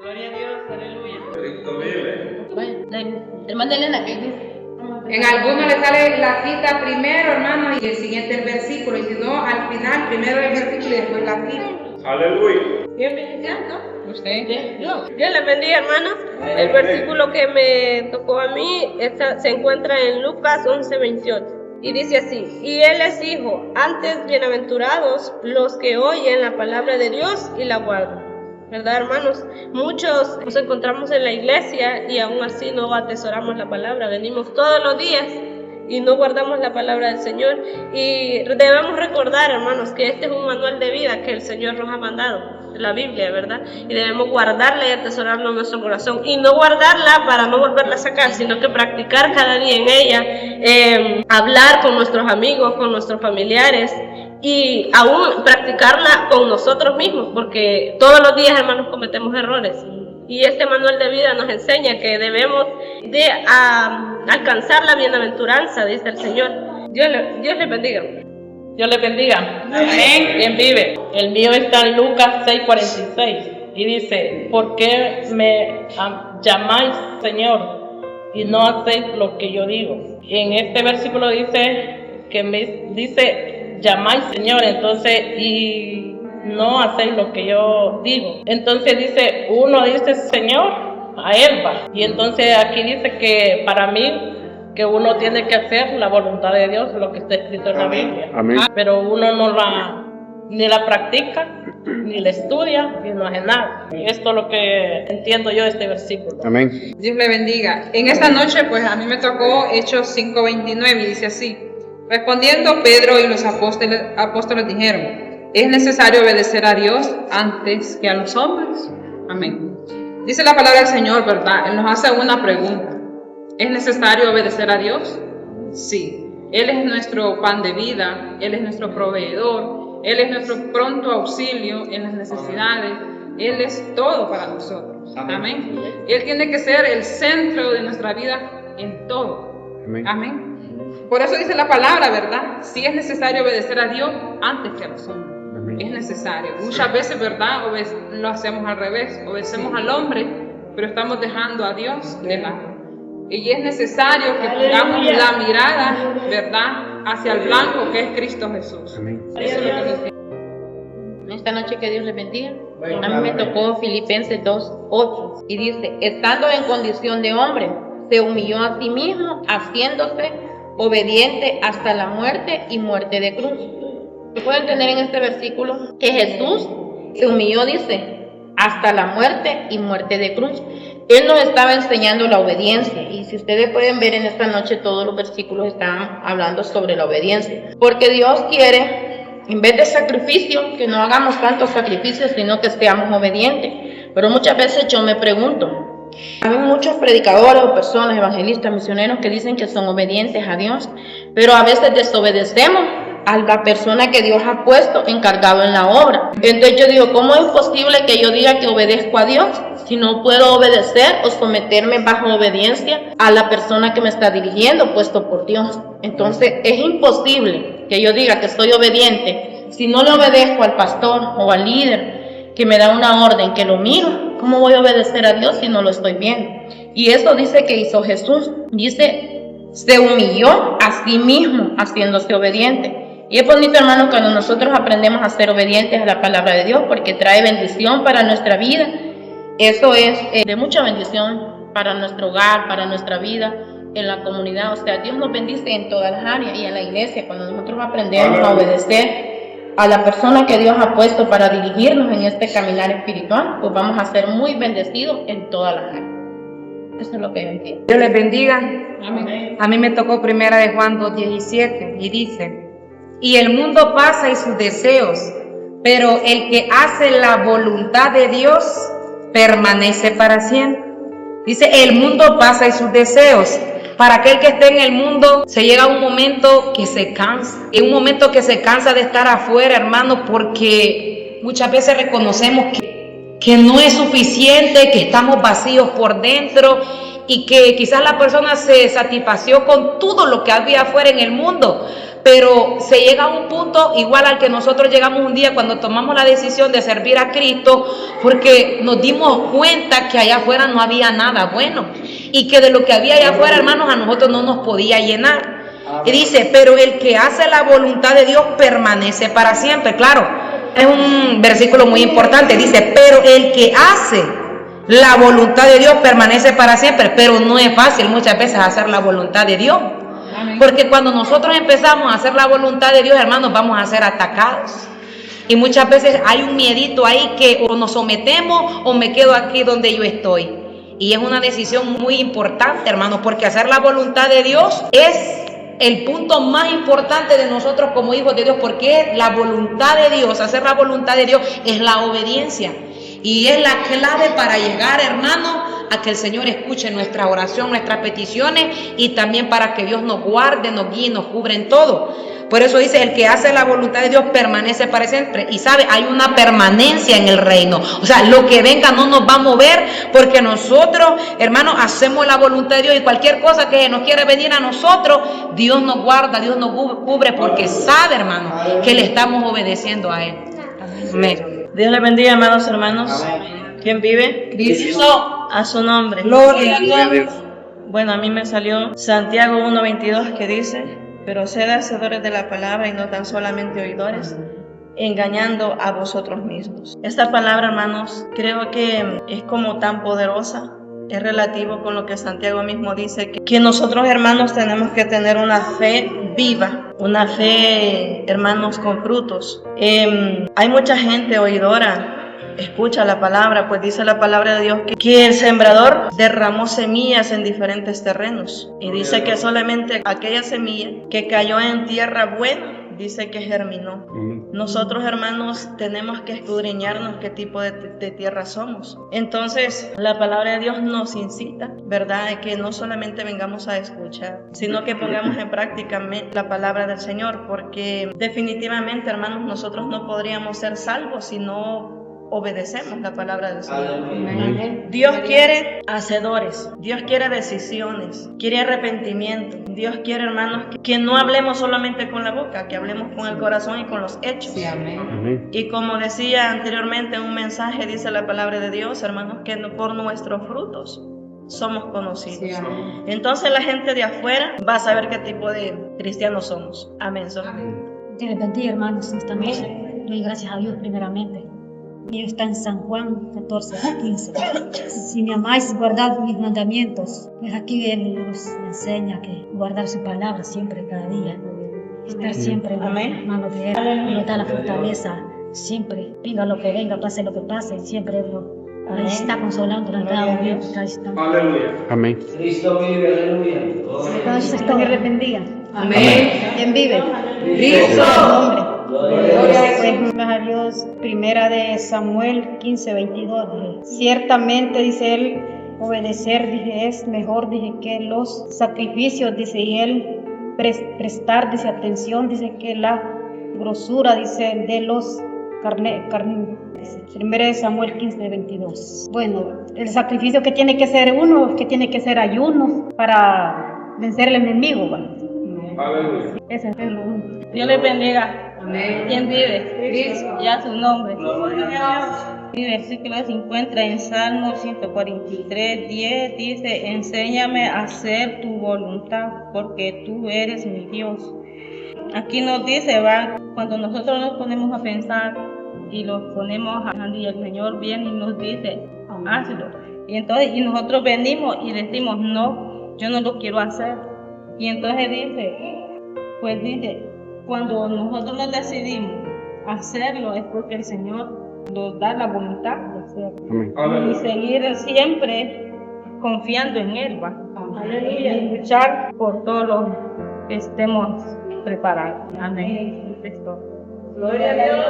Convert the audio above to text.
Gloria a Dios, aleluya. Cristo vive. Bueno, hermana Elena, ¿qué dice? En algunos le sale la cita primero, hermano, y el siguiente el versículo, y si no, al final, primero el versículo y después la cita. Aleluya. ¿Quién bendiga, no? ¿Usted? Yo. Dios les bendiga, hermanos. El versículo que me tocó a mí se encuentra en Lucas 11:28. Y dice así: y él les dijo, antes bienaventurados los que oyen la palabra de Dios y la guardan. ¿Verdad, hermanos? Muchos nos encontramos en la iglesia y aún así no atesoramos la palabra. Venimos todos los días y no guardamos la palabra del Señor. Y debemos recordar, hermanos, que este es un manual de vida que el Señor nos ha mandado, la Biblia, ¿verdad? Y debemos guardarla y atesorarla en nuestro corazón. Y no guardarla para no volverla a sacar, sino que practicar cada día en ella, hablar con nuestros amigos, con nuestros familiares, y aún practicarla con nosotros mismos, porque todos los días, hermanos, cometemos errores. Y este manual de vida nos enseña que debemos de alcanzar la bienaventuranza, dice el Señor. Dios les bendiga. Dios les bendiga. Amén. ¿Quién vive? El mío está en Lucas 6:46 y dice: ¿por qué me llamáis Señor y no hacéis lo que yo digo? Y en este versículo dice que me dice llamáis Señor, entonces, y no hacéis lo que yo digo. Entonces dice, uno dice Señor, a él va. Y entonces aquí dice que para mí, que uno tiene que hacer la voluntad de Dios, lo que está escrito en la Biblia. Amén. Pero uno no ni la practica, ni la estudia, ni no hace nada. Esto es lo que entiendo yo de este versículo. Amén. Dios le bendiga. En esta noche, pues a mí me tocó Hechos 5:29 y dice así: respondiendo Pedro y los apóstoles dijeron, ¿es necesario obedecer a Dios antes que a los hombres? Amén. Dice la palabra del Señor, ¿verdad? Él nos hace una pregunta. ¿Es necesario obedecer a Dios? Sí. Él es nuestro pan de vida, Él es nuestro proveedor, Él es nuestro pronto auxilio en las necesidades, Él es todo para nosotros. Amén. Él tiene que ser el centro de nuestra vida en todo. Amén. Amén. Por eso dice la palabra, ¿verdad? Sí es necesario obedecer a Dios antes que a los hombres. Amén. Es necesario. Muchas veces, ¿verdad? Lo hacemos al revés. Obedecemos al hombre, pero estamos dejando a Dios de lado. Y es necesario que pongamos la mirada, ¿verdad?, hacia el blanco que es Cristo Jesús. Amén. Eso es lo que nos dice. Esta noche que Dios les bendiga. A mí me tocó Filipenses 2:8 y dice, estando en condición de hombre, se humilló a sí mismo, haciéndose obediente hasta la muerte y muerte de cruz. ¿Se pueden entender en este versículo que Jesús se humilló, dice, hasta la muerte y muerte de cruz? Él nos estaba enseñando la obediencia, y si ustedes pueden ver en esta noche, todos los versículos están hablando sobre la obediencia, porque Dios quiere, en vez de sacrificio, que no hagamos tantos sacrificios, sino que seamos obedientes. Pero muchas veces yo me pregunto, hay muchos predicadores o personas, evangelistas, misioneros que dicen que son obedientes a Dios, pero a veces desobedecemos a la persona que Dios ha puesto encargado en la obra. Entonces yo digo, ¿cómo es posible que yo diga que obedezco a Dios si no puedo obedecer o someterme bajo obediencia a la persona que me está dirigiendo, puesto por Dios? Entonces es imposible que yo diga que soy obediente si no le obedezco al pastor o al líder que me da una orden, que lo miro. ¿Cómo voy a obedecer a Dios si no lo estoy viendo? Y eso dice que hizo Jesús. Dice, se humilló a sí mismo haciéndose obediente. Y es bonito, hermano, cuando nosotros aprendemos a ser obedientes a la palabra de Dios, porque trae bendición para nuestra vida. Eso es de mucha bendición para nuestro hogar, para nuestra vida, en la comunidad. O sea, Dios nos bendice en todas las áreas y en la iglesia. Cuando nosotros aprendemos a obedecer a la persona que Dios ha puesto para dirigirnos en este caminar espiritual, pues vamos a ser muy bendecidos en todas las áreas. Eso es lo que yo entiendo. Dios les bendiga. Amén. A mí me tocó primera de Juan 2:17 y dice, y el mundo pasa y sus deseos, pero el que hace la voluntad de Dios permanece para siempre. Dice, el mundo pasa y sus deseos. Para aquel que esté en el mundo, se llega a un momento que se cansa. Es un momento que se cansa de estar afuera, hermano, porque muchas veces reconocemos que no es suficiente, que estamos vacíos por dentro y que quizás la persona se satisfació con todo lo que había afuera en el mundo, pero se llega a un punto igual al que nosotros llegamos un día cuando tomamos la decisión de servir a Cristo, porque nos dimos cuenta que allá afuera no había nada bueno y que de lo que había allá afuera, hermanos, a nosotros no nos podía llenar. Y dice, pero el que hace la voluntad de Dios permanece para siempre. Claro, es un versículo muy importante, dice, pero el que hace la voluntad de Dios permanece para siempre, pero no es fácil muchas veces hacer la voluntad de Dios, porque cuando nosotros empezamos a hacer la voluntad de Dios, hermanos, vamos a ser atacados, y muchas veces hay un miedito ahí que o nos sometemos o me quedo aquí donde yo estoy, y es una decisión muy importante, hermanos, porque hacer la voluntad de Dios es el punto más importante de nosotros como hijos de Dios, porque la voluntad de Dios, hacer la voluntad de Dios es la obediencia. Y es la clave para llegar, hermano, a que el Señor escuche nuestra oración, nuestras peticiones, y también para que Dios nos guarde, nos guíe, nos cubre en todo. Por eso dice, el que hace la voluntad de Dios permanece para siempre. Y sabe, hay una permanencia en el reino. O sea, lo que venga no nos va a mover, porque nosotros, hermanos, hacemos la voluntad de Dios, y cualquier cosa que nos quiere venir a nosotros, Dios nos guarda, Dios nos cubre, porque sabe, hermano, que le estamos obedeciendo a Él. Amén. Dios le bendiga, amados hermanos. ¿Quién vive? Cristo. A su nombre. Gloria a Dios. Bueno, a mí me salió Santiago 1:22 que dice, pero sed hacedores de la palabra y no tan solamente oidores, engañando a vosotros mismos. Esta palabra, hermanos, creo que es como tan poderosa. Es relativo con lo que Santiago mismo dice, que nosotros, hermanos, tenemos que tener una fe viva, una fe, hermanos, con frutos. Hay mucha gente oidora, escucha la palabra, pues dice la palabra de Dios que el sembrador derramó semillas en diferentes terrenos, y dice que solamente aquella semilla que cayó en tierra buena, dice que germinó. Nosotros, hermanos, tenemos que escudriñarnos qué tipo de tierra somos. Entonces, la palabra de Dios nos incita, ¿verdad?, de que no solamente vengamos a escuchar, sino que pongamos en práctica la palabra del Señor, porque definitivamente, hermanos, nosotros no podríamos ser salvos si no obedecemos la palabra del Señor. Dios quiere hacedores, Dios quiere decisiones, quiere arrepentimiento. Dios quiere, hermanos, que no hablemos solamente con la boca, que hablemos con el corazón y con los hechos. Sí, amén. Y como decía anteriormente en un mensaje, dice la palabra de Dios, hermanos, que por nuestros frutos somos conocidos. Sí, amén. Entonces la gente de afuera va a saber qué tipo de cristianos somos. Amén. Dios les bendiga, hermanos, esta noche. Doy gracias a Dios primeramente. Y está en San Juan 14:15. Si me amáis, guardad mis mandamientos. Pues aquí Él nos enseña que guardar su palabra siempre, cada día. Estar siempre en las manos de Él. Nos da la fortaleza siempre. Venga lo que venga, pase lo que pase. Siempre Él nos está consolando, nos da un bien. Aleluya. Amén. Cristo vive, aleluya. Entonces, que Dios les bendiga. Amén. ¿Quién vive? Cristo. Pues a Dios, primera de Samuel 15:22. Ciertamente, dice él, obedecer, dije, es mejor, dije, que los sacrificios, dice, y él prestar, dice, atención, dice, que la grosura, dice, de los primera de Samuel 15:22. Bueno, el sacrificio que tiene que ser uno, que tiene que ser ayuno para vencer al enemigo, ¿vale? Aleluya. Ese es lo único. Dios les bendiga. Amén. ¿Quién vive? Cristo. Ya su nombre. Mi versículo se encuentra en Salmo 143:10. Dice, enséñame a hacer tu voluntad, porque tú eres mi Dios. Aquí nos dice, cuando nosotros nos ponemos a pensar y los ponemos a y el Señor viene y nos dice, hazlo. Y entonces, y nosotros venimos y decimos, no, yo no lo quiero hacer. Y entonces dice, cuando nosotros nos decidimos hacerlo es porque el Señor nos da la voluntad de hacerlo. Y seguir siempre confiando en Él, y luchar por todo lo que estemos preparados. Amén. Gloria a Dios.